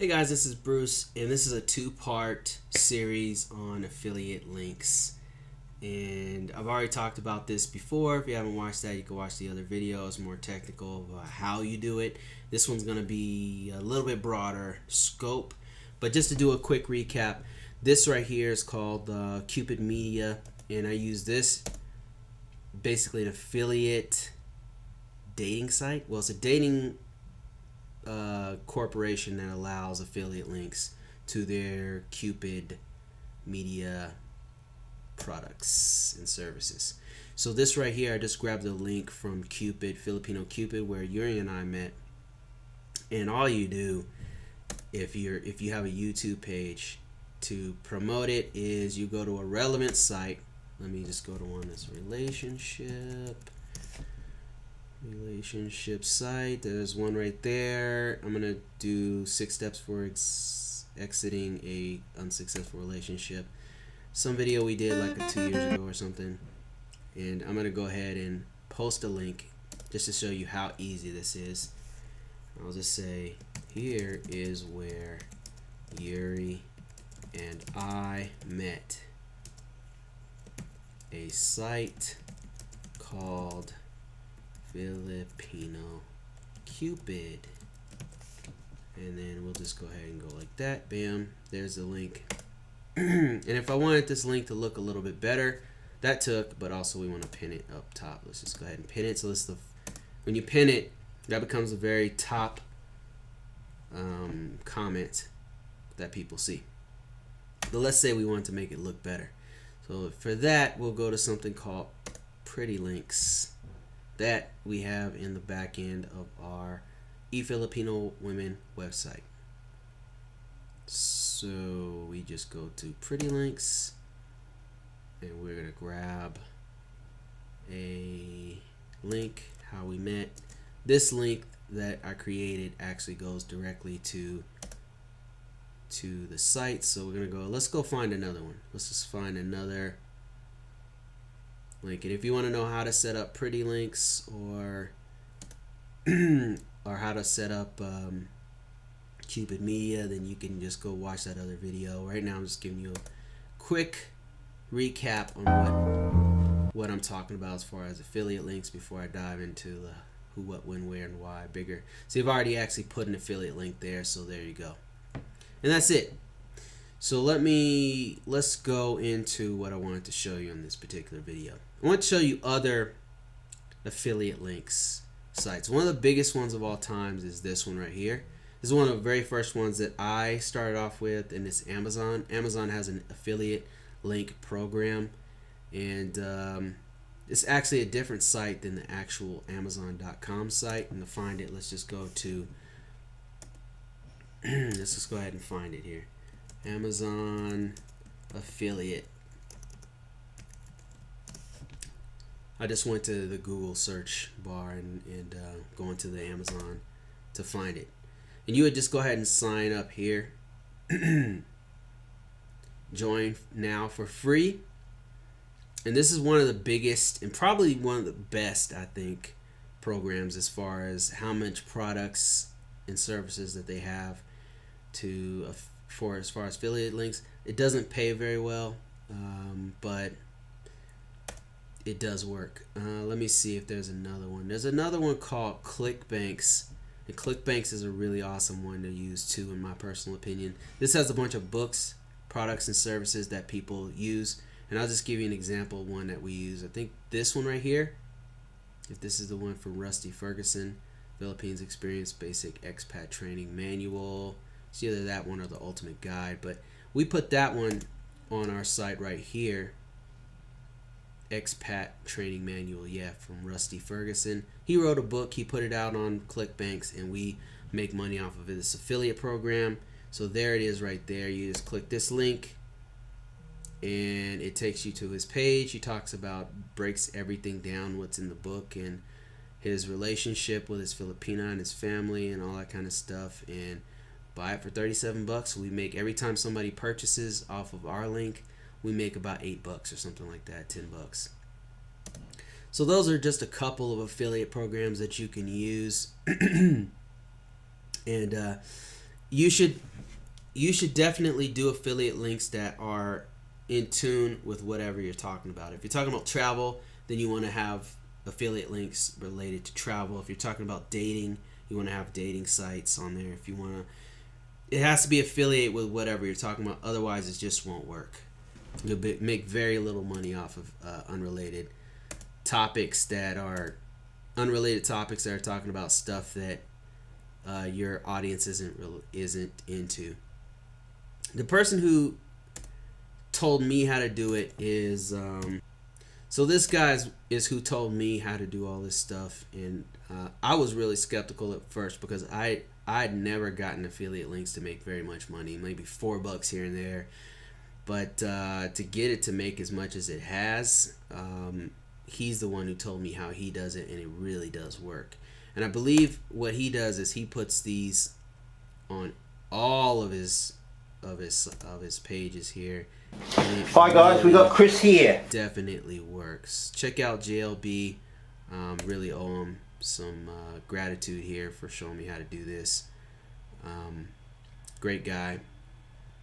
Hey guys, this is Bruce, and this is a two-part series on affiliate links. And I've already talked about this before. If you haven't watched that, you can watch the other videos, more technical about how you do it. This one's going to be a little bit broader scope. But just to do a quick recap, this right here is called CupidMedia, and I use this basically an affiliate dating site. Well, it's a dating corporation that allows affiliate links to their CupidMedia products and services. So this right here, I just grabbed the link from Cupid, Filipino Cupid, where Yuri and I met. And all you do, if you have a YouTube page, to promote it is you go to a relevant site. Let me just go to one that's relationship site. There's one right there. I'm gonna do 6 steps for exiting a unsuccessful relationship. Some video we did like 2 years ago or something, and I'm gonna go ahead and post a link just to show you how easy this is. I'll just say here is where Yuri and I met. A site called Filipino Cupid, and then we'll just go ahead and go like that. Bam, there's the link. And if I wanted this link to look a little bit better, that took, but also we want to pin it up top. Let's just go ahead and pin it. So this is when you pin it, that becomes the very top comment that people see. But let's say we want to make it look better. So for that, we'll go to something called Pretty Links that we have in the back end of our eFilipino Women website. So we just go to Pretty Links, and we're gonna grab a link, how we met. This link that I created actually goes directly to the site. So we're gonna let's go find another one. Let's just find another link. And if you want to know how to set up Pretty Links or or how to set up CupidMedia, then you can just go watch that other video. Right now I'm just giving you a quick recap on what I'm talking about as far as affiliate links before I dive into the who, what, when, where, and why bigger. So you've already actually put an affiliate link there, so there you go. And that's it. So let's go into what I wanted to show you in this particular video. I want to show you other affiliate links sites. One of the biggest ones of all times is this one right here. This is one of the very first ones that I started off with, and it's Amazon. Amazon has an affiliate link program, and it's actually a different site than the actual Amazon.com site. And to find it, let's just go to let's just go ahead and find it here. Amazon affiliate. I just went to the Google search bar and go into the Amazon to find it. And you would just go ahead and sign up here. Join now for free. And this is one of the biggest and probably one of the best, I think, programs as far as how much products and services that they have to for as far as affiliate links. It doesn't pay very well, but it does work. Let me see if there's another one. There's another one called ClickBanks, and ClickBanks is a really awesome one to use too, in my personal opinion. This has a bunch of books, products, and services that people use, and I'll just give you an example of one that we use. I think this one right here, if this is the one from Rusty Ferguson, Philippines Experience Basic Expat Training Manual. It's either that one or the Ultimate Guide, but we put that one on our site right here. Expat Training Manual, yeah, from Rusty Ferguson. He wrote a book, he put it out on ClickBanks, and we make money off of it. This affiliate program. So there it is right there. You just click this link and it takes you to his page. He talks about, breaks everything down, what's in the book, and his relationship with his Filipina and his family and all that kind of stuff. And buy it for 37 bucks. We make, every time somebody purchases off of our link, we make about $8 or something like that, 10 bucks. So those are just a couple of affiliate programs that you can use. And you should definitely do affiliate links that are in tune with whatever you're talking about. If you're talking about travel, then you want to have affiliate links related to travel. If you're talking about dating, you want to have dating sites on there. If you want to, it has to be affiliate with whatever you're talking about. Otherwise, it just won't work. You'll make very little money off of unrelated topics that are talking about stuff that your audience isn't into. The person who told me how to do it is so this guy is who told me how to do all this stuff, and I was really skeptical at first because I'd never gotten affiliate links to make very much money, maybe $4 here and there, but to get it to make as much as it has, he's the one who told me how he does it, and it really does work. And I believe what he does is he puts these on all of his pages here. Hi guys, we got Chris here. Definitely works. Check out JLB. Really owe him some gratitude here for showing me how to do this. Great guy.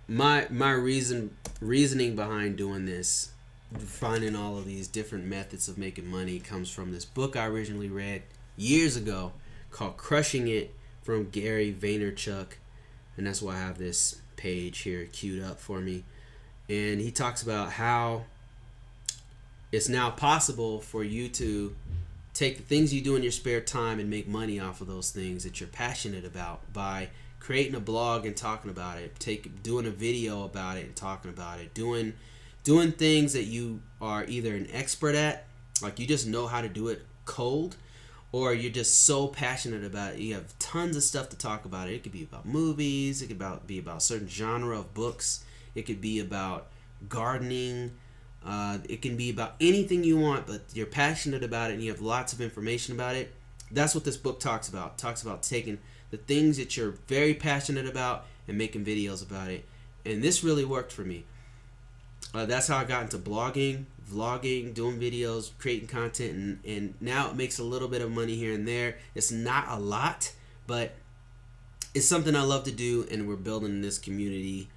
My reasoning behind doing this, finding all of these different methods of making money, comes from this book I originally read years ago called Crushing It from Gary Vaynerchuk, and that's why I have this page here queued up for me. And he talks about how it's now possible for you to take the things you do in your spare time and make money off of those things that you're passionate about by creating a blog and talking about it, doing a video about it and talking about it, doing things that you are either an expert at, like you just know how to do it cold, or you're just so passionate about it. You have tons of stuff to talk about it. It could be about movies. It could be about a certain genre of books. It could be about gardening. It can be about anything you want, but you're passionate about it and you have lots of information about it. That's what this book talks about. It talks about taking the things that you're very passionate about and making videos about it. And this really worked for me. That's how I got into blogging, vlogging, doing videos, creating content, and now it makes a little bit of money here and there. It's not a lot, but it's something I love to do, and we're building this community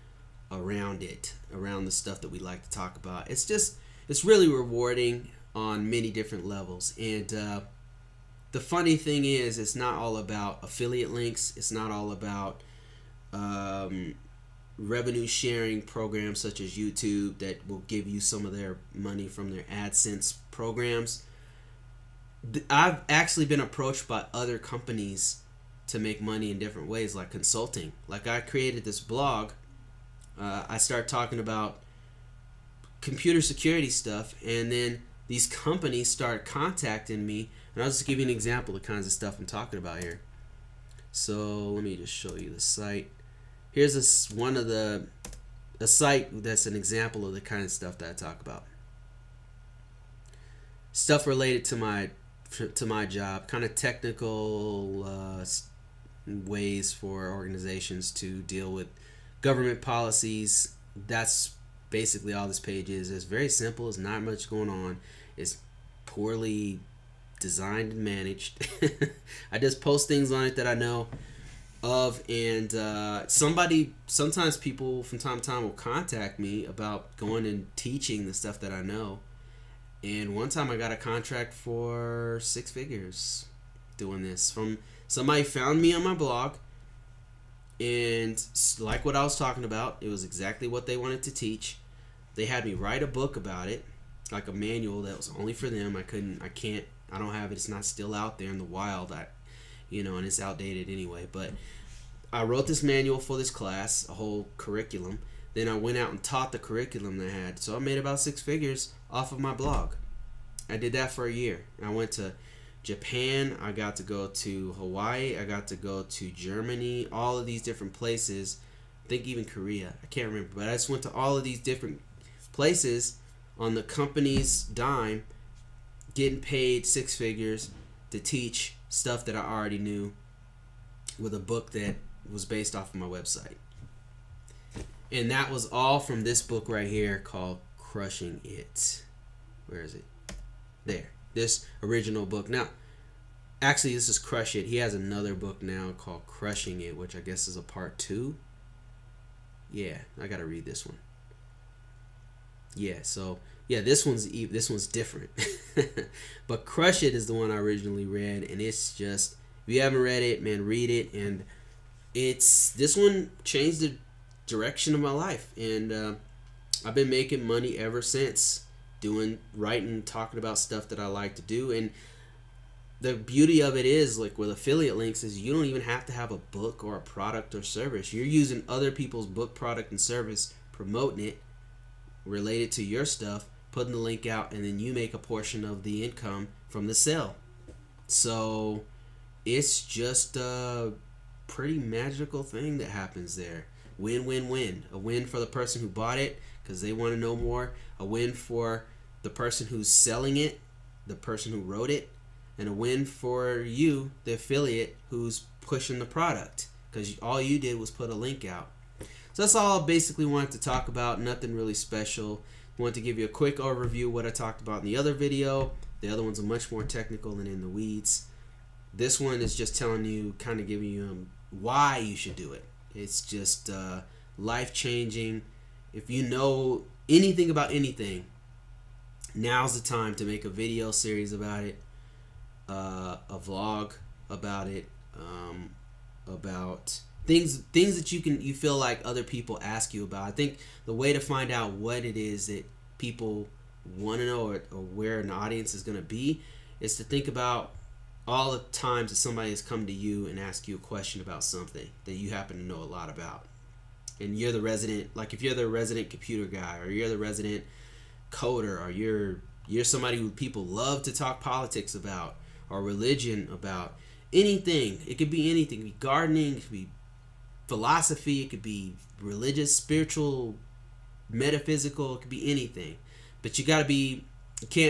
around it, around the stuff that we like to talk about. It's really rewarding on many different levels. And the funny thing is, it's not all about affiliate links. It's not all about revenue sharing programs such as YouTube that will give you some of their money from their AdSense programs. I've actually been approached by other companies to make money in different ways, like consulting. Like I created this blog. I started talking about computer security stuff, and then these companies started contacting me. And I'll just give you an example of the kinds of stuff I'm talking about here. So let me just show you the site. Here's a site that's an example of the kind of stuff that I talk about. Stuff related to my job, kind of technical ways for organizations to deal with government policies. That's basically all this page is. It's very simple. There's not much going on. It's poorly designed and managed. I just post things on it that I know of, and sometimes people from time to time will contact me about going and teaching the stuff that I know. And one time I got a contract for 6 figures doing this from somebody. Found me on my blog, and like what I was talking about, it was exactly what they wanted to teach. They had me write a book about it, like a manual that was only for them. I don't have it. It's not still out there in the wild. And it's outdated anyway. But I wrote this manual for this class, a whole curriculum. Then I went out and taught the curriculum they had. So I made about 6 figures off of my blog. I did that for a year. I went to Japan. I got to go to Hawaii. I got to go to Germany. All of these different places. I think even Korea. I can't remember. But I just went to all of these different places on the company's dime, getting paid 6 figures to teach stuff that I already knew with a book that was based off of my website. And that was all from this book right here called Crushing It. Where is it? There. This original book. Now, Actually, this is Crush It. He has another book now called Crushing It, which I guess is a part 2. Yeah, I gotta read this one. Yeah, so yeah, this one's different. But Crush It is the one I originally read, and it's just, if you haven't read it, man, read it. And this one changed the direction of my life, and I've been making money ever since, writing, talking about stuff that I like to do. And the beauty of it is, like with affiliate links, is you don't even have to have a book or a product or service. You're using other people's book, product, and service, promoting it related to your stuff, putting the link out, and then you make a portion of the income from the sale. So it's just a pretty magical thing that happens there. Win, win, win. A win for the person who bought it because they want to know more. A win for the person who's selling it, the person who wrote it, and a win for you, the affiliate, who's pushing the product, because all you did was put a link out. So that's all I basically wanted to talk about. Nothing really special. I wanted to give you a quick overview of what I talked about in the other video. The other one's much more technical and in the weeds. This one is just telling you, kind of giving you why you should do it. It's just life-changing. If you know anything about anything, now's the time to make a video series about it, a vlog about it, about things that you feel like other people ask you about. I think the way to find out what it is that people want to know, or where an audience is going to be, is to think about all the times that somebody has come to you and asked you a question about something that you happen to know a lot about. And you're the resident, like if you're the resident computer guy, or you're the resident coder, or you're somebody who people love to talk politics about, or religion about, anything. It could be anything. It could be gardening, it could be philosophy, it could be religious, spiritual, metaphysical, it could be anything. But you can't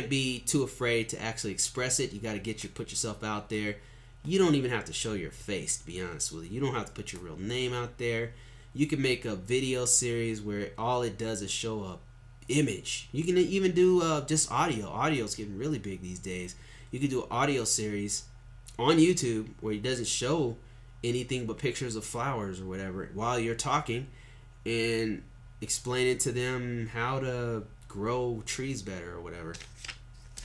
be too afraid to actually express it. You got to put yourself out there. You don't even have to show your face, to be honest with you. You don't have to put your real name out there. You can make a video series where all it does is show a image. You can even do just audio. Audio's getting really big these days. You can do an audio series on YouTube where it doesn't show anything but pictures of flowers or whatever while you're talking, and explain it to them how to grow trees better or whatever.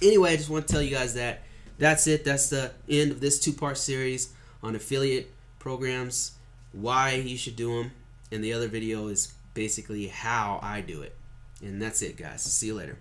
Anyway, I just want to tell you guys that that's it. That's the end of this 2-part series on affiliate programs, why you should do them, and the other video is basically how I do it. And that's it, guys. See you later.